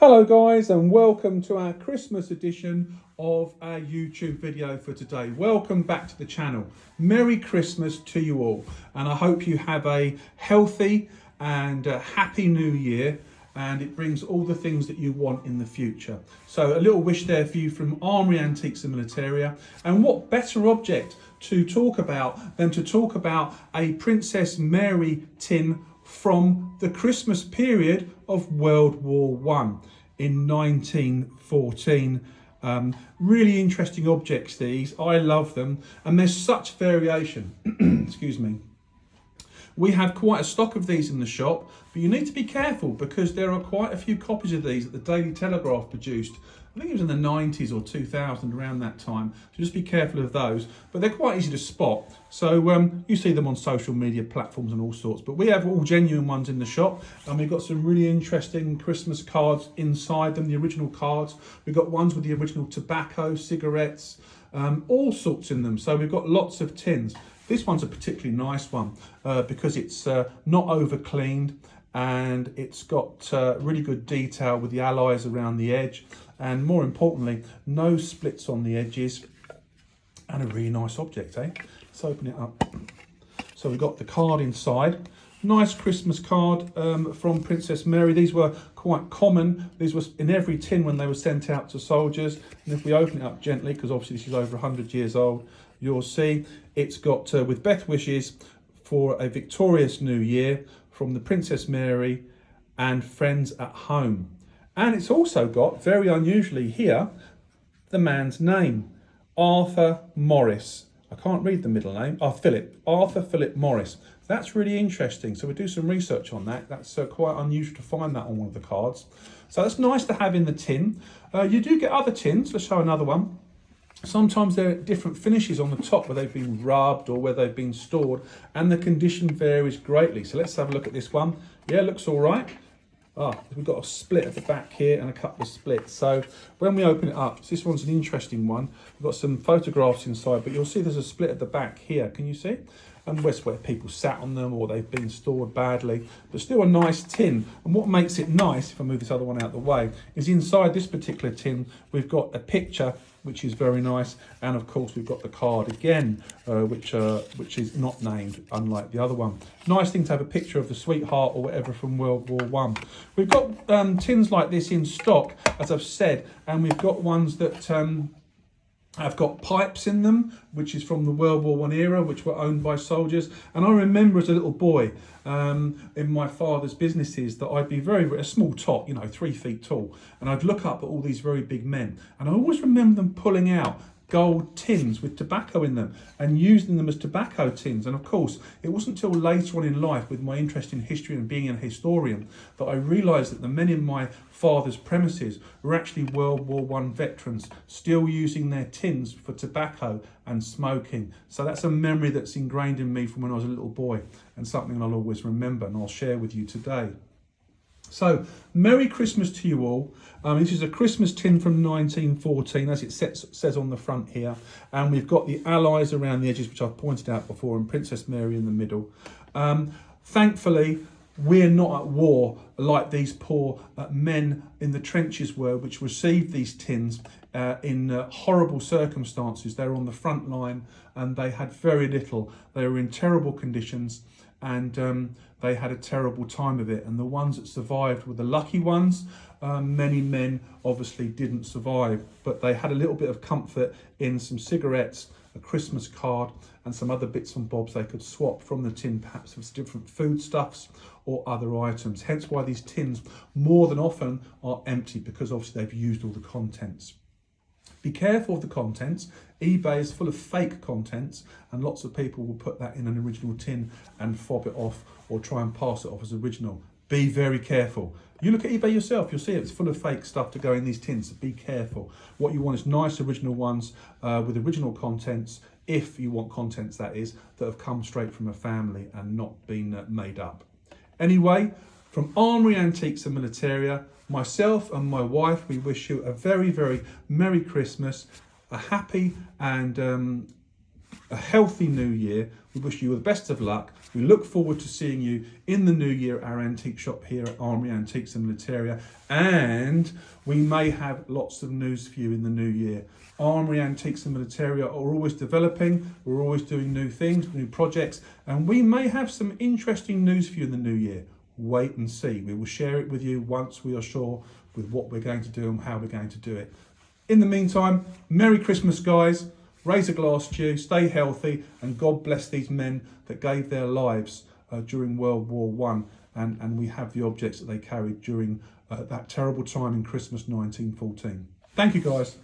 Hello guys, and welcome to our Christmas edition of our YouTube video for today. Welcome back to the channel. Merry Christmas to you all, and I hope you have a healthy and happy new year, and it brings all the things that you want in the future. So a little wish there for you from Armoury Antiques and Militaria, and what better object to talk about than to talk about a Princess Mary tin from the Christmas period of World War One in 1914. Really interesting objects these. I love them, and there's such variation. Excuse me. We have quite a stock of these in the shop, but you need to be careful because there are quite a few copies of these that the Daily Telegraph produced. I think it was in the 90s or 2000, around that time. So just be careful of those. But they're quite easy to spot. So you see them on social media platforms and all sorts. But we have all genuine ones in the shop. And we've got some really interesting Christmas cards inside them, the original cards. We've got ones with the original tobacco, cigarettes, all sorts in them. So we've got lots of tins. This one's a particularly nice one because it's not over cleaned, and it's got really good detail with the alloys around the edge, and more importantly, no splits on the edges, and a really nice object, eh? Let's open it up. So we've got the card inside. Nice Christmas card from Princess Mary. These were quite common. These were in every tin when they were sent out to soldiers. And if we open it up gently, because obviously this is over 100 years old, you'll see it's got with best wishes for a victorious new year from the Princess Mary and friends at home. And it's also got, very unusually here, the man's name, Arthur Morris. I can't read the middle name. Arthur Philip Morris. That's really interesting. So we do some research on that. That's quite unusual to find that on one of the cards. So that's nice to have in the tin. You do get other tins. Let's show another one. Sometimes there are different finishes on the top where they've been rubbed or where they've been stored, and the condition varies greatly. So let's have a look at this one. Yeah, looks all right. We've got a split at the back here and a couple of splits. So when we open it up, this one's an interesting one. We've got some photographs inside, but you'll see there's a split at the back here. Can you see? And that's where people sat on them or they've been stored badly, but still a nice tin. And what makes it nice, if I move this other one out of the way, is inside this particular tin, we've got a picture, which is very nice. And of course, we've got the card again, which is not named, unlike the other one. Nice thing to have a picture of the sweetheart or whatever from World War One. We've got tins like this in stock, as I've said, and we've got ones that I've got pipes in them, which is from the World War One era, which were owned by soldiers. And I remember as a little boy in my father's businesses that I'd be a small tot, 3 feet tall, and I'd look up at all these very big men. And I always remember them pulling out gold tins with tobacco in them and using them as tobacco tins. And of course, it wasn't until later on in life, with my interest in history and being a historian, that I realised that the men in my father's premises were actually World War One veterans, still using their tins for tobacco and smoking. So that's a memory that's ingrained in me from when I was a little boy, and something I'll always remember and I'll share with you today. So, Merry Christmas to you all. This is a Christmas tin from 1914, as it says on the front here. And we've got the allies around the edges, which I've pointed out before, and Princess Mary in the middle. Thankfully, we're not at war like these poor men in the trenches were, which received these tins in horrible circumstances. They were on the front line and they had very little. They were in terrible conditions, and they had a terrible time of it. And the ones that survived were the lucky ones. Many men obviously didn't survive, but they had a little bit of comfort in some cigarettes, a Christmas card, and some other bits and bobs they could swap from the tin, perhaps with different foodstuffs or other items. Hence why these tins more than often are empty, because obviously they've used all the contents. Be careful of the contents. eBay is full of fake contents, and lots of people will put that in an original tin and fob it off or try and pass it off as original. Be very careful. You look at eBay yourself, you'll see it's full of fake stuff to go in these tins, so be careful. What you want is nice original ones with original contents, if you want contents, that is, that have come straight from a family and not been made up. Anyway, from Armoury Antiques and Militaria, myself and my wife, we wish you a very, very Merry Christmas, a happy and a healthy new year. We wish you the best of luck. We look forward to seeing you in the new year at our antique shop here at Armoury Antiques and Militaria, and we may have lots of news for you in the new year. Armoury Antiques and Militaria are always developing, we're always doing new things, new projects, and we may have some interesting news for you in the new year. Wait and see. We will share it with you once we are sure with what we're going to do and how we're going to do it. In the meantime, Merry Christmas, guys. Raise a glass to you, stay healthy, and God bless these men that gave their lives during World War I, and we have the objects that they carried during that terrible time in Christmas 1914. Thank you, guys.